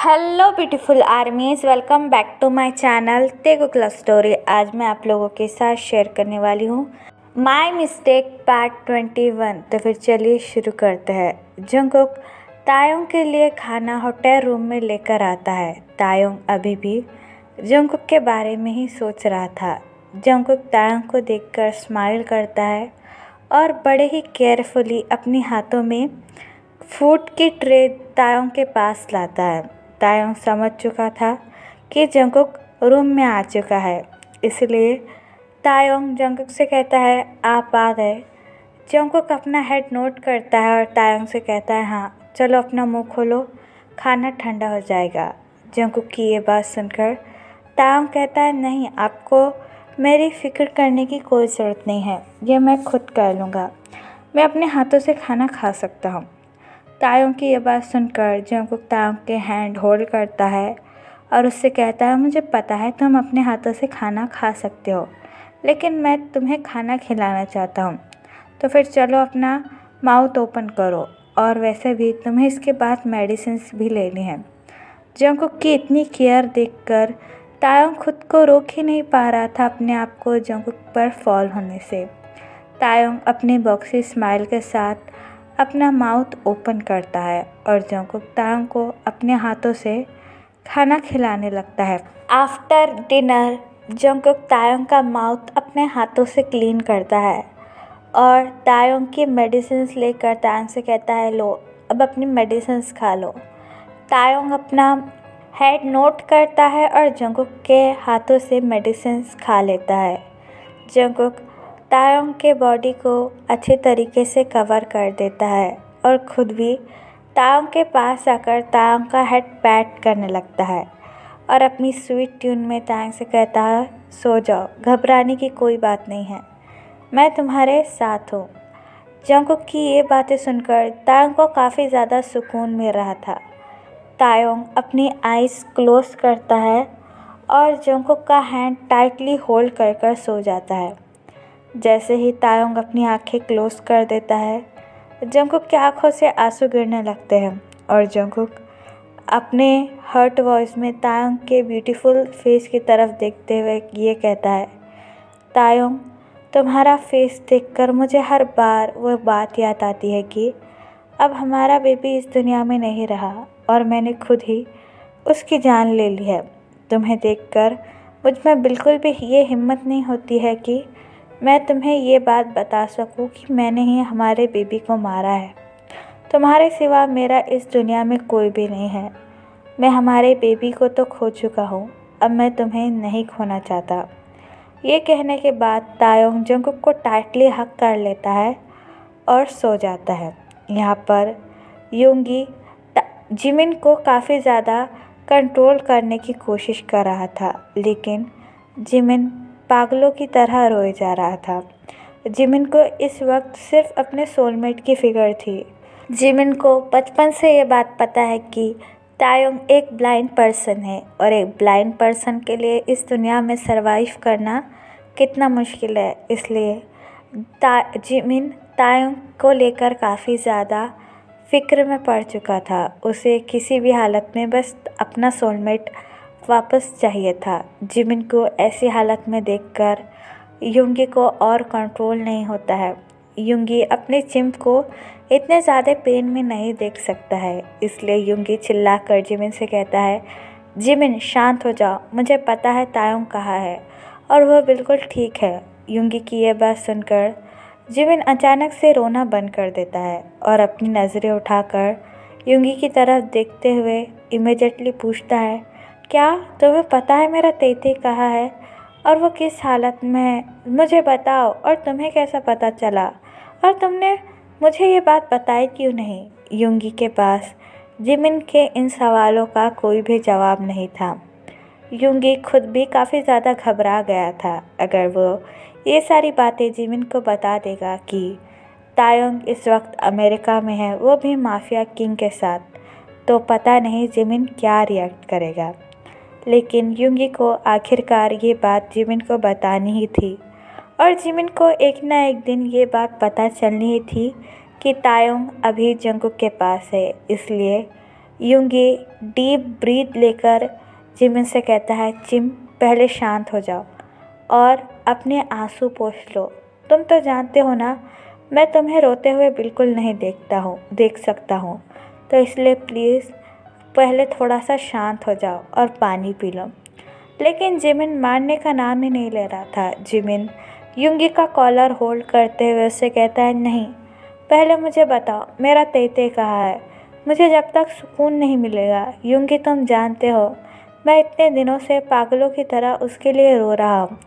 Hello beautiful armies, welcome back to my channel Taekook love story. आज मैं आप लोगों के साथ शेयर करने वाली हूँ माय मिस्टेक पार्ट 21। तो फिर चलिए शुरू करते हैं। जंगकुक तायोंग के लिए खाना होटल रूम में लेकर आता है। तायोंग अभी भी जंगकुक के बारे में ही सोच रहा था। जंगकुक तायोंग को देखकर स्माइल करता है और बड़े ही केयरफुली अपने हाथों में फूड की ट्रे तायोंग के पास लाता है। तायोंग समझ चुका था कि जंगकुक रूम में आ चुका है, इसलिए तायोंग जंगकुक से कहता है, आप आ गए। जंगकुक अपना हेड नोट करता है और तायोंग से कहता है, हाँ चलो अपना मुंह खोलो, खाना ठंडा हो जाएगा। जंगकुक की ये बात सुनकर तायोंग कहता है, नहीं, आपको मेरी फ़िक्र करने की कोई ज़रूरत नहीं है, ये मैं खुद कर लूँगा। मैं अपने हाथों से खाना खा सकता हूँ। तायोंग की यह बात सुनकर जंगकुक तायोंग के हैंड होल्ड करता है और उससे कहता है, मुझे पता है तुम अपने हाथों से खाना खा सकते हो, लेकिन मैं तुम्हें खाना खिलाना चाहता हूँ, तो फिर चलो अपना माउथ ओपन करो, और वैसे भी तुम्हें इसके बाद मेडिसिन्स भी लेनी है। जंगकुक की इतनी केयर देखकर तायोंग खुद को रोक ही नहीं पा रहा था अपने आप को जंगकुक पर फॉल होने से। तायोंग अपनी बॉक्सी स्माइल के साथ अपना माउथ ओपन करता है और जंगकुक तायोंग को अपने हाथों से खाना खिलाने लगता है। आफ्टर डिनर जंगकुक तायोंग का माउथ अपने हाथों से क्लीन करता है और तायोंग की मेडिसिन्स लेकर तायोंग से कहता है, लो अब अपनी मेडिसिन्स खा लो। तायोंग अपना हेड नोट करता है और जंगकुक के हाथों से मेडिसिन्स खा लेता है। जंगकुक तायोंग के बॉडी को अच्छे तरीके से कवर कर देता है और खुद भी तायोंग के पास आकर तायोंग का हेड पैट करने लगता है और अपनी स्वीट ट्यून में तायोंग से कहता है, सो जाओ, घबराने की कोई बात नहीं है, मैं तुम्हारे साथ हूँ। जंगकुक की ये बातें सुनकर तायोंग को काफ़ी ज़्यादा सुकून मिल रहा था। तायोंग अपनी आइज़ क्लोज करता है और जंगकुक का हैंड टाइटली होल्ड कर सो जाता है। जैसे ही तायोंग अपनी आंखें क्लोज कर देता है, जंगकुक की आंखों से आंसू गिरने लगते हैं और जंगकुक अपने हर्ट वॉइस में तायोंग के ब्यूटीफुल फेस की तरफ देखते हुए ये कहता है, तायोंग, तुम्हारा फेस देखकर मुझे हर बार वो बात याद आती है कि अब हमारा बेबी इस दुनिया में नहीं रहा और मैंने खुद ही उसकी जान ले ली है। तुम्हें देखकर मुझ में बिल्कुल भी ये हिम्मत नहीं होती है कि मैं तुम्हें ये बात बता सकूं कि मैंने ही हमारे बेबी को मारा है। तुम्हारे सिवा मेरा इस दुनिया में कोई भी नहीं है। मैं हमारे बेबी को तो खो चुका हूँ, अब मैं तुम्हें नहीं खोना चाहता। ये कहने के बाद तायोंग जंगकुक को टाइटली हग कर लेता है और सो जाता है। यहाँ पर योंगी जिमिन को काफ़ी ज़्यादा कंट्रोल करने की कोशिश कर रहा था, लेकिन जिमिन पागलों की तरह रोए जा रहा था। जिमिन को इस वक्त सिर्फ अपने सोलमेट की फिक्र थी। जिमिन को बचपन से ये बात पता है कि तायोंग एक ब्लाइंड पर्सन है और एक ब्लाइंड पर्सन के लिए इस दुनिया में सरवाइव करना कितना मुश्किल है। इसलिए जिमिन तायोंग को लेकर काफ़ी ज़्यादा फिक्र में पड़ चुका था। उसे किसी भी हालत में बस अपना सोलमेट वापस चाहिए था। जिमिन को ऐसी हालत में देखकर योंगी को और कंट्रोल नहीं होता है। योंगी अपने चिंप को इतने ज़्यादा पेन में नहीं देख सकता है, इसलिए योंगी चिल्लाकर जिमिन से कहता है, जिमिन शांत हो जाओ, मुझे पता है तायोंग कहाँ है और वह बिल्कुल ठीक है। योंगी की यह बात सुनकर जिमिन अचानक से रोना बंद कर देता है और अपनी नज़रें उठाकर योंगी की तरफ देखते हुए इमीडिएटली पूछता है, क्या तुम्हें पता है मेरा तेते कहाँ है और वो किस हालत में है? मुझे बताओ, और तुम्हें कैसा पता चला और तुमने मुझे ये बात बताई क्यों नहीं? योंगी के पास जिमिन के इन सवालों का कोई भी जवाब नहीं था। योंगी खुद भी काफ़ी ज़्यादा घबरा गया था। अगर वो ये सारी बातें जिमिन को बता देगा कि तायोंग इस वक्त अमेरिका में है, वो भी माफिया किंग के साथ, तो पता नहीं जिमिन क्या रिएक्ट करेगा। लेकिन योंगी को आखिरकार ये बात जिमिन को बतानी ही थी और जिमिन को एक ना एक दिन ये बात पता चलनी ही थी कि तायोंग अभी जंगकुक के पास है। इसलिए युंगी डीप ब्रीथ लेकर जिमिन से कहता है, जिम पहले शांत हो जाओ और अपने आंसू पोंछ लो। तुम तो जानते हो ना, मैं तुम्हें रोते हुए बिल्कुल नहीं देख सकता हूँ, तो इसलिए प्लीज़ पहले थोड़ा सा शांत हो जाओ और पानी पी लो। लेकिन जिमिन मानने का नाम ही नहीं ले रहा था। जिमिन युंगी का कॉलर होल्ड करते हुए उससे कहता है, नहीं, पहले मुझे बताओ मेरा तेते कहाँ है। मुझे जब तक सुकून नहीं मिलेगा। युंगी, तुम जानते हो मैं इतने दिनों से पागलों की तरह उसके लिए रो रहा हूँ।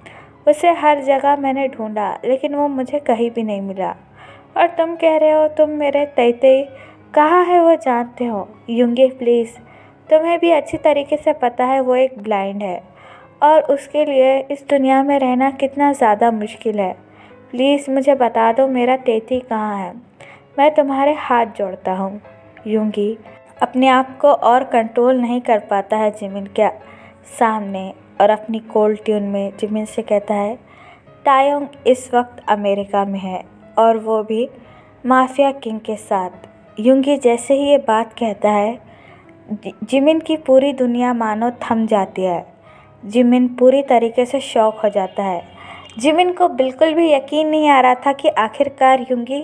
उसे हर जगह मैंने ढूंढा, लेकिन वो मुझे कहीं भी नहीं मिला। और तुम कह रहे हो तुम मेरे तेते कहाँ है वो जानते हो। युंगी प्लीज़, तुम्हें भी अच्छी तरीके से पता है वो एक ब्लाइंड है और उसके लिए इस दुनिया में रहना कितना ज़्यादा मुश्किल है। प्लीज़ मुझे बता दो मेरा तेती कहाँ है। मैं तुम्हारे हाथ जोड़ता हूँ। युंगी अपने आप को और कंट्रोल नहीं कर पाता है जिमिन के सामने और अपनी कोल्ड ट्यून में जिमिन से कहता है, तायोंग इस वक्त अमेरिका में है और वो भी माफिया किंग के साथ। युंगी जैसे ही ये बात कहता है, जिमिन की पूरी दुनिया मानो थम जाती है। जिमिन पूरी तरीके से शॉक हो जाता है। जिमिन को बिल्कुल भी यकीन नहीं आ रहा था कि आखिरकार युंगी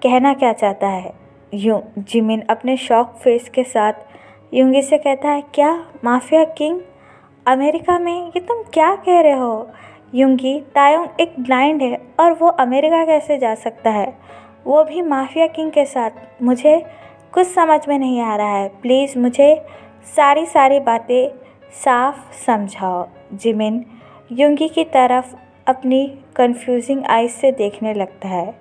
कहना क्या चाहता है। जिमिन अपने शॉक फेस के साथ युंगी से कहता है, क्या माफिया किंग अमेरिका में? ये तुम क्या कह रहे हो युंगी? तायोंग एक ब्लाइंड है और वो अमेरिका कैसे जा सकता है, वो भी माफिया किंग के साथ? मुझे कुछ समझ में नहीं आ रहा है। प्लीज़ मुझे सारी बातें साफ समझाओ। जिमिन युंगी की तरफ अपनी कंफ्यूजिंग आइज से देखने लगता है।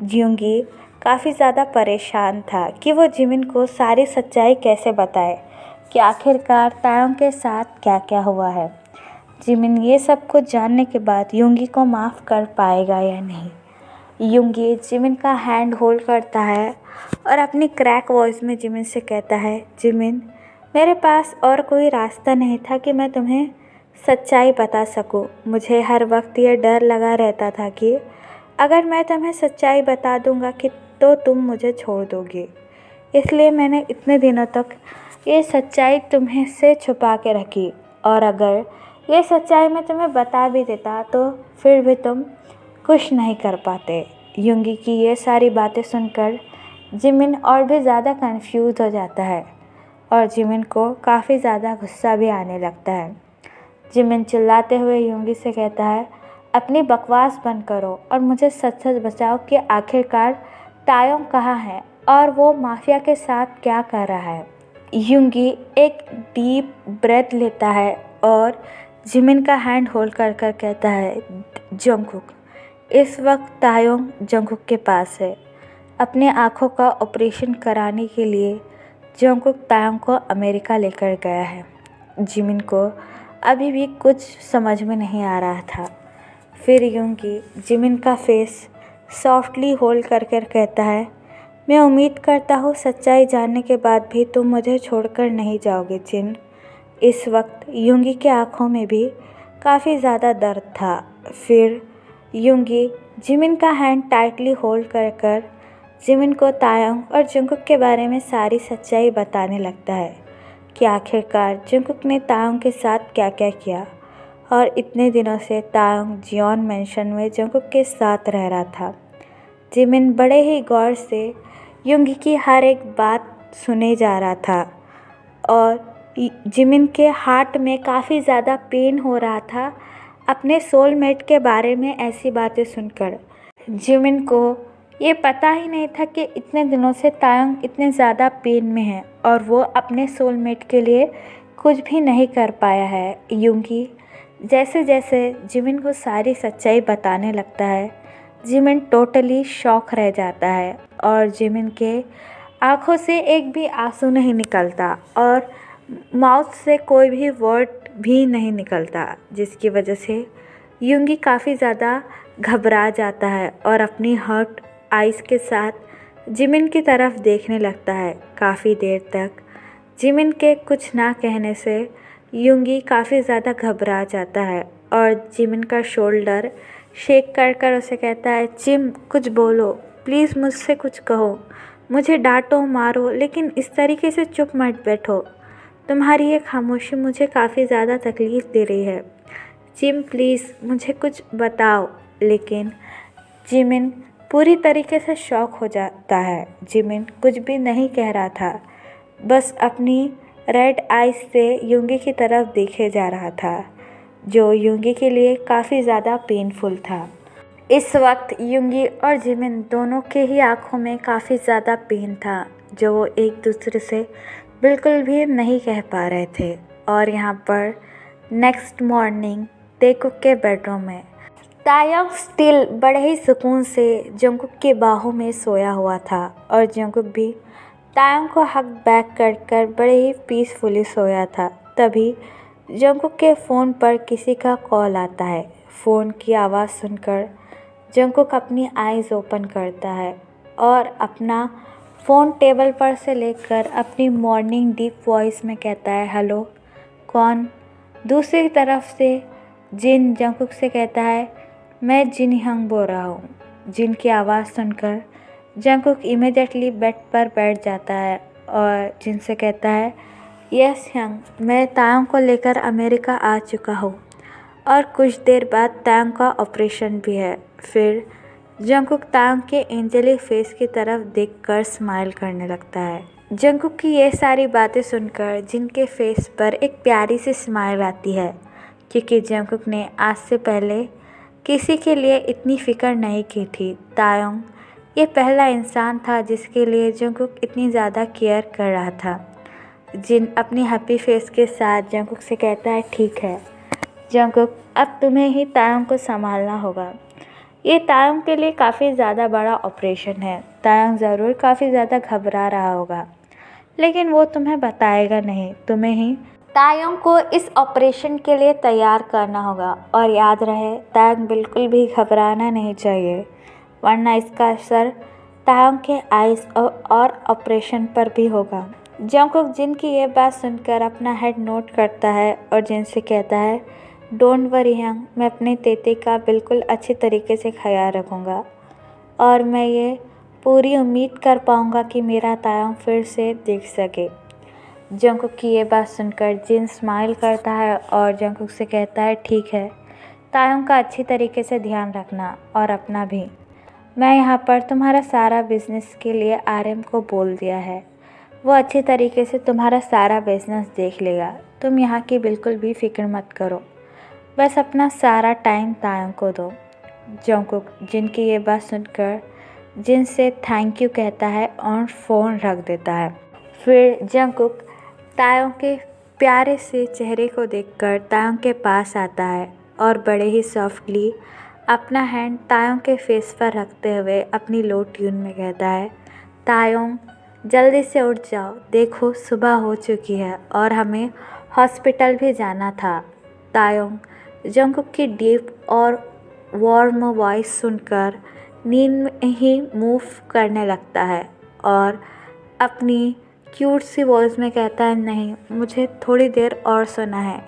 युंगी काफ़ी ज़्यादा परेशान था कि वो जिमिन को सारी सच्चाई कैसे बताए कि आखिरकार तायोंग के साथ क्या क्या हुआ है। जिमिन ये सब कुछ जानने के बाद युंगी को माफ़ कर पाएगा या नहीं। युंगी जिमिन का हैंड होल्ड करता है और अपनी क्रैक वॉइस में जिमिन से कहता है, जिमिन, मेरे पास और कोई रास्ता नहीं था कि मैं तुम्हें सच्चाई बता सकूं। मुझे हर वक्त ये डर लगा रहता था कि अगर मैं तुम्हें सच्चाई बता दूंगा कि तो तुम मुझे छोड़ दोगे। इसलिए मैंने इतने दिनों तक ये सच्चाई तुम्हें से छुपा के रखी, और अगर ये सच्चाई मैं तुम्हें बता भी देता तो फिर भी तुम कुछ नहीं कर पाते। युंगी की ये सारी बातें सुनकर जिमिन और भी ज़्यादा कंफ्यूज हो जाता है और जिमिन को काफ़ी ज़्यादा गुस्सा भी आने लगता है। जिमिन चिल्लाते हुए युंगी से कहता है, अपनी बकवास बंद करो और मुझे सच सच बताओ कि आखिरकार तायोंग कहाँ है और वो माफिया के साथ क्या कर रहा है। युंगी एक डीप ब्रेथ लेता है और जिमिन का हैंड होल्ड कर कर कहता है, जंगकुक, इस वक्त तायोंग जंगकुक के पास है। अपने आँखों का ऑपरेशन कराने के लिए जंगकुक तायोंग को अमेरिका लेकर गया है। जिमिन को अभी भी कुछ समझ में नहीं आ रहा था। फिर युंगी जिमिन का फेस सॉफ्टली होल्ड कर कर कहता है, मैं उम्मीद करता हूँ सच्चाई जानने के बाद भी तुम मुझे छोड़कर नहीं जाओगे जिन। इस वक्त युंगी के आँखों में भी काफ़ी ज़्यादा दर्द था। फिर युंगी जिमिन का हैंड टाइटली होल्ड कर कर जिमिन को तायोंग और जंगकुक के बारे में सारी सच्चाई बताने लगता है कि आखिरकार जंगकुक ने तायोंग के साथ क्या क्या किया और इतने दिनों से तायोंग जियोन मेंशन में जंगकुक के साथ रह रहा था। जिमिन बड़े ही गौर से युंगी की हर एक बात सुने जा रहा था और जिमिन के हार्ट में काफ़ी ज़्यादा पेन हो रहा था अपने सोलमेट के बारे में ऐसी बातें सुनकर। जिमिन को ये पता ही नहीं था कि इतने दिनों से तायोंग इतने ज़्यादा पेन में है और वो अपने सोलमेट के लिए कुछ भी नहीं कर पाया है। युंगी जैसे जैसे जिमिन को सारी सच्चाई बताने लगता है, जिमिन टोटली शॉक रह जाता है और जिमिन के आँखों से एक भी आंसू नहीं निकलता और माउथ से कोई भी वर्ड भी नहीं निकलता, जिसकी वजह से युंगी काफ़ी ज़्यादा घबरा जाता है और अपनी हर्ट आइज़ के साथ जिमिन की तरफ देखने लगता है। काफ़ी देर तक जिमिन के कुछ ना कहने से युंगी काफ़ी ज़्यादा घबरा जाता है और जिमिन का शोल्डर शेक कर कर उसे कहता है, जिम कुछ बोलो, प्लीज़ मुझसे कुछ कहो, मुझे डांटो मारो लेकिन इस तरीके से चुप मत बैठो। तुम्हारी ये खामोशी मुझे काफ़ी ज़्यादा तकलीफ़ दे रही है। जिम प्लीज़ मुझे कुछ बताओ। लेकिन जिमिन पूरी तरीके से शॉक हो जाता है। जिमिन कुछ भी नहीं कह रहा था, बस अपनी रेड आइज से युंगी की तरफ देखे जा रहा था, जो युंगी के लिए काफ़ी ज़्यादा पेनफुल था। इस वक्त युंगी और जिमिन दोनों के ही आंखों में काफ़ी ज़्यादा पेन था, जो वो एक दूसरे से बिल्कुल भी नहीं कह पा रहे थे। और यहाँ पर नेक्स्ट मॉर्निंग तेकुक के बेडरूम में तायंग स्टिल बड़े ही सुकून से जंगकुक की बाहों में सोया हुआ था और जंगकुक भी तायंग को हक बैक कर बड़े ही पीसफुली सोया था। तभी जंगकुक के फ़ोन पर किसी का कॉल आता है। फ़ोन की आवाज़ सुनकर जंगकुक अपनी आइज़ ओपन करता है और अपना फ़ोन टेबल पर से लेकर अपनी मॉर्निंग डीप वॉइस में कहता है, हेलो कौन। दूसरी तरफ से जिन जंगकुक से कहता है, मैं जिन हंग बोल रहा हूँ। जिन की आवाज़ सुनकर जंगकुक इमीडिएटली बेड पर बैठ जाता है और जिन से कहता है, यस हंग, मैं तायंग को लेकर अमेरिका आ चुका हूँ और कुछ देर बाद तायंग का ऑपरेशन भी है। फिर जंगकुक तायंग के एंजेलिक फेस की तरफ देखकर स्माइल करने लगता है। जंगकुक की ये सारी बातें सुनकर जिनके फेस पर एक प्यारी सी स्माइल आती है, क्योंकि जंगकुक ने आज से पहले किसी के लिए इतनी फ़िक्र नहीं की थी। तायंग ये पहला इंसान था जिसके लिए जंगकुक इतनी ज़्यादा केयर कर रहा था। जिन अपनी हैप्पी फेस के साथ जंगकुक से कहता है, ठीक है जंगकुक, अब तुम्हें ही तायंग को संभालना होगा। ये तायंग के लिए काफ़ी ज़्यादा बड़ा ऑपरेशन है। तायंग ज़रूर काफ़ी ज़्यादा घबरा रहा होगा, लेकिन वो तुम्हें बताएगा नहीं। तुम्हें ही तायंग को इस ऑपरेशन के लिए तैयार करना होगा। और याद रहे, तायंग बिल्कुल भी घबराना नहीं चाहिए, वरना इसका असर तायंग के आइज़ और ऑपरेशन पर भी होगा। जंगकुक जिन की ये बात सुनकर अपना हेड नोट करता है और जिन से कहता है, डोंट वरी हंग, मैं अपने तेते का बिल्कुल अच्छी तरीके से ख्याल रखूँगा और मैं ये पूरी उम्मीद कर पाऊँगा कि मेरा तायंग फिर से देख सके। जंगकुक की ये बात सुनकर जिन स्माइल करता है और जंगकुक से कहता है, ठीक है, तायंग का अच्छी तरीके से ध्यान रखना और अपना भी। मैं यहाँ पर तुम्हारा सारा बिजनेस के लिए आरएम को बोल दिया है, वो अच्छी तरीके से तुम्हारा सारा बिजनेस देख लेगा। तुम यहाँ की बिल्कुल भी फिक्र मत करो, बस अपना सारा टाइम तायंग को दो। जंगकुक जिन की ये बात सुनकर जिन से थैंक यू कहता है और फ़ोन रख देता है। फिर जंगकुक तायंग के प्यारे से चेहरे को देखकर तायंग के पास आता है और बड़े ही सॉफ्टली अपना हैंड तायंग के फेस पर रखते हुए अपनी लो ट्यून में कहता है, तायंग जल्दी से उठ जाओ, देखो सुबह हो चुकी है और हमें हॉस्पिटल भी जाना था। तायंग जंगकुक की डीप और वार्म वॉइस सुनकर नींद में ही मूव करने लगता है और अपनी क्यूट सी वॉइस में कहता है, नहीं, मुझे थोड़ी देर और सोना है,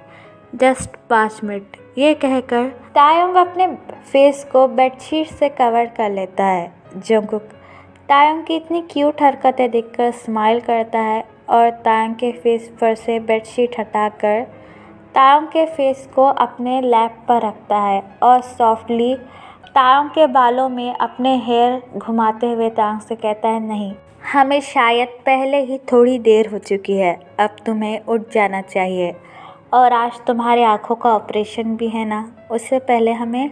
जस्ट 5 मिनट। ये कहकर तायंग अपने फेस को बेडशीट से कवर कर लेता है। जंगकुक तायंग की इतनी क्यूट हरकतें देखकर स्माइल करता है और तायंग के फेस पर से बेडशीट हटाकर तायंग के फेस को अपने लैप पर रखता है और सॉफ्टली तायंग के बालों में अपने हेयर घुमाते हुए तायंग से कहता है, नहीं, हमें शायद पहले ही थोड़ी देर हो चुकी है, अब तुम्हें उठ जाना चाहिए और आज तुम्हारे आँखों का ऑपरेशन भी है ना, उससे पहले हमें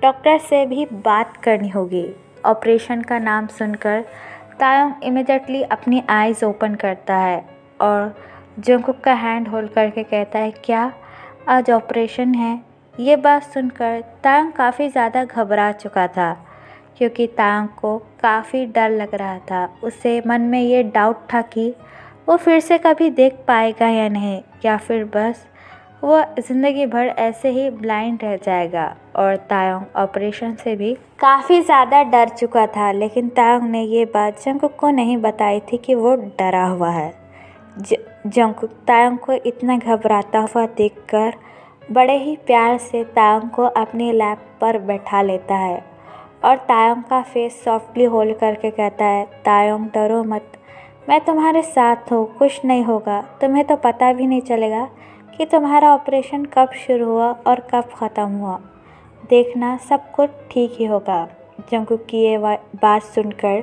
डॉक्टर से भी बात करनी होगी। ऑपरेशन का नाम सुनकर तायंग इमीडिएटली अपनी आइज़ ओपन करता है और जंगकुक का हैंड होल्ड करके कहता है, क्या आज ऑपरेशन है। ये बात सुनकर तायंग काफ़ी ज़्यादा घबरा चुका था, क्योंकि तायंग को काफ़ी डर लग रहा था। उसे मन में ये डाउट था कि वो फिर से कभी देख पाएगा या नहीं, या फिर बस वो ज़िंदगी भर ऐसे ही ब्लाइंड रह जाएगा। और तायंग ऑपरेशन से भी काफ़ी ज़्यादा डर चुका था, लेकिन तायंग ने ये बात जंगकुक को नहीं बताई थी कि वो डरा हुआ है। जंगकुक तायंग को इतना घबराता हुआ देखकर बड़े ही प्यार से तायंग को अपने लैप पर बैठा लेता है और तायोंग का फेस सॉफ्टली होल्ड करके कहता है, तायोंग डरो मत, मैं तुम्हारे साथ हूँ, कुछ नहीं होगा। तुम्हें तो पता भी नहीं चलेगा कि तुम्हारा ऑपरेशन कब शुरू हुआ और कब ख़त्म हुआ। देखना सब कुछ ठीक ही होगा। जंगकुक की ये बात सुनकर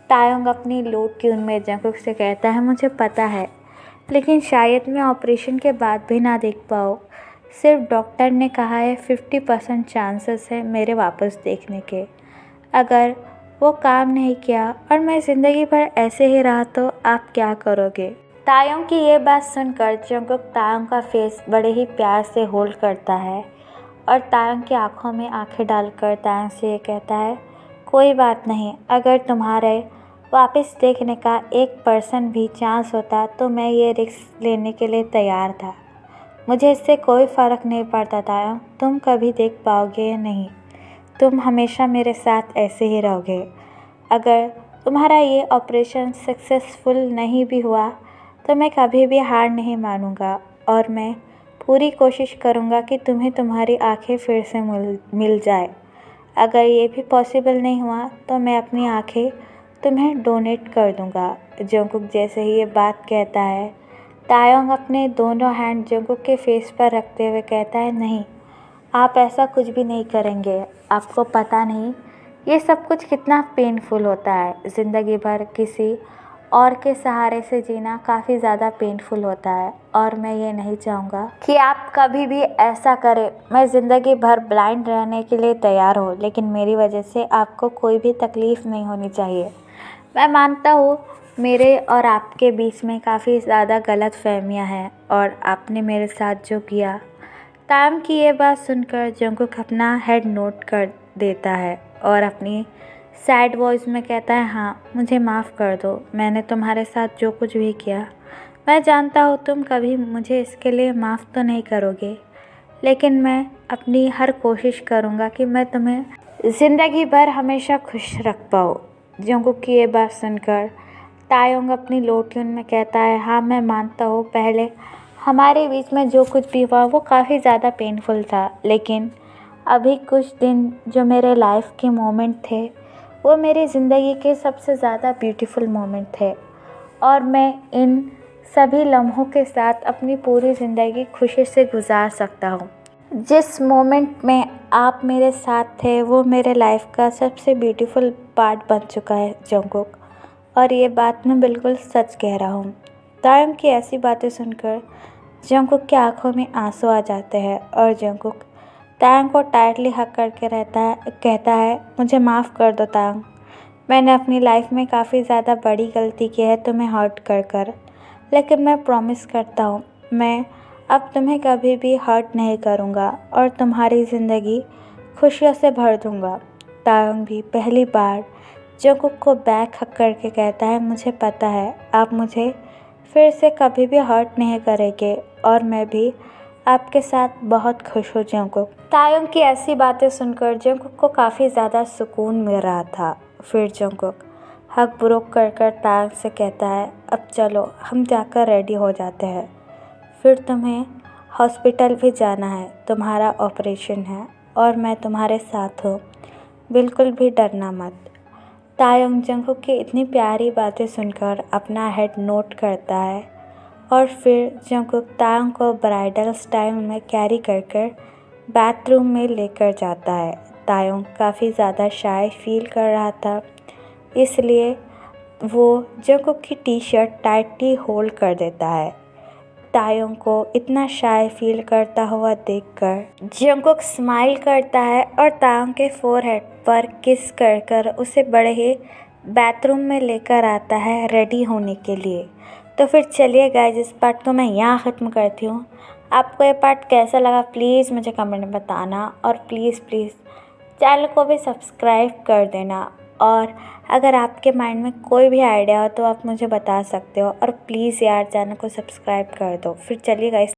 तायोंग अपनी लो ट्यून में जंगकुक से कहता है, मुझे पता है, लेकिन शायद मैं ऑपरेशन के बाद भी ना देख पाऊँ। सिर्फ डॉक्टर ने कहा है 50% चांसेस है मेरे वापस देखने के। अगर वो काम नहीं किया और मैं ज़िंदगी भर ऐसे ही रहा तो आप क्या करोगे? तायोंग की ये बात सुनकर जंगकुक तायोंग का फेस बड़े ही प्यार से होल्ड करता है और तायोंग की आंखों में आंखें डालकर तायोंग से ये कहता है, कोई बात नहीं, अगर तुम्हारे वापस देखने का 1% भी चांस होता तो मैं ये रिस्क लेने के लिए तैयार था। मुझे इससे कोई फ़र्क नहीं पड़ता तायोंग, तुम कभी देख पाओगे या नहीं, तुम हमेशा मेरे साथ ऐसे ही रहोगे। अगर तुम्हारा ये ऑपरेशन सक्सेसफुल नहीं भी हुआ तो मैं कभी भी हार नहीं मानूंगा और मैं पूरी कोशिश करूंगा कि तुम्हें तुम्हारी आंखें फिर से मिल जाए। अगर ये भी पॉसिबल नहीं हुआ तो मैं अपनी आंखें तुम्हें डोनेट कर दूंगा। जंगकुक जैसे ही ये बात कहता है, तायोंग अपने दोनों हैंड जंगकुक के फेस पर रखते हुए कहता है, नहीं, आप ऐसा कुछ भी नहीं करेंगे। आपको पता नहीं ये सब कुछ कितना पेनफुल होता है। ज़िंदगी भर किसी और के सहारे से जीना काफ़ी ज़्यादा पेनफुल होता है और मैं ये नहीं चाहूँगा कि आप कभी भी ऐसा करें। मैं ज़िंदगी भर ब्लाइंड रहने के लिए तैयार हूँ, लेकिन मेरी वजह से आपको कोई भी तकलीफ़ नहीं होनी चाहिए। मैं मानता हूँ मेरे और आपके बीच में काफ़ी ज़्यादा गलतफहमियाँ हैं और आपने मेरे साथ जो किया। तायोंग की ये बात सुनकर जंगकुक अपना हेड नोट कर देता है और अपनी सैड वॉइस में कहता है, हाँ, मुझे माफ़ कर दो। मैंने तुम्हारे साथ जो कुछ भी किया, मैं जानता हूँ तुम कभी मुझे इसके लिए माफ़ तो नहीं करोगे, लेकिन मैं अपनी हर कोशिश करूँगा कि मैं तुम्हें ज़िंदगी भर हमेशा खुश रख पाऊँ। जंगकुक की ये बात सुनकर तायोंग अपनी लो ट्यून में कहता है, हाँ, मैं मानता हूँ पहले हमारे बीच में जो कुछ भी हुआ वो काफ़ी ज़्यादा पेनफुल था, लेकिन अभी कुछ दिन जो मेरे लाइफ के मोमेंट थे वो मेरी ज़िंदगी के सबसे ज़्यादा ब्यूटीफुल मोमेंट थे और मैं इन सभी लम्हों के साथ अपनी पूरी ज़िंदगी खुशी से गुजार सकता हूँ। जिस मोमेंट में आप मेरे साथ थे वो मेरे लाइफ का सबसे ब्यूटीफुल पार्ट बन चुका है जंगकुक, और ये बात मैं बिल्कुल सच कह रहा हूँ। तायोंग की ऐसी बातें सुनकर जंगकुक की आंखों में आंसू आ जाते हैं और जंगकुक तायोंग को टाइटली हग करके कहता है, मुझे माफ़ कर दो तायोंग, मैंने अपनी लाइफ में काफ़ी ज़्यादा बड़ी गलती की है तुम्हें हर्ट कर, लेकिन मैं प्रॉमिस करता हूँ मैं अब तुम्हें कभी भी हर्ट नहीं करूँगा और तुम्हारी ज़िंदगी खुशियों से भर दूँगा। तायोंग भी पहली बार जंगकुक को बैक हग करके कहता है, मुझे पता है आप मुझे फिर से कभी भी हर्ट नहीं करेंगे और मैं भी आपके साथ बहुत खुश हूँ जंगकुक। तायोंग की ऐसी बातें सुनकर जंगकुक को काफ़ी ज़्यादा सुकून मिल रहा था। फिर जंगकुक हग ब्रोक कर तायोंग से कहता है, अब चलो हम जाकर रेडी हो जाते हैं, फिर तुम्हें हॉस्पिटल भी जाना है, तुम्हारा ऑपरेशन है और मैं तुम्हारे साथ हूँ, बिल्कुल भी डरना मत। तायोंग जंगकुक की इतनी प्यारी बातें सुनकर अपना हेड नोट करता है और फिर जंगकुक तायोंग को ब्राइडल स्टाइल में कैरी कर बाथरूम में लेकर जाता है। तायोंग काफ़ी ज़्यादा शाय फील कर रहा था, इसलिए वो जंगकुक की टी शर्ट टाइटली होल्ड कर देता है। तायोंग को इतना शाय फील करता हुआ देखकर जंगकुक स्माइल करता है और तायोंग के फोरहेड पर किस कर उसे बड़े ही बाथरूम में लेकर आता है रेडी होने के लिए। तो फिर चलिए गाइस, इस पार्ट को मैं यहाँ ख़त्म करती हूँ। आपको ये पार्ट कैसा लगा प्लीज़ मुझे कमेंट में बताना और प्लीज़ चैनल को भी सब्सक्राइब कर देना। और अगर आपके माइंड में कोई भी आइडिया हो तो आप मुझे बता सकते हो और प्लीज़ यार चैनल को सब्सक्राइब कर दो। फिर चलिए गाइस।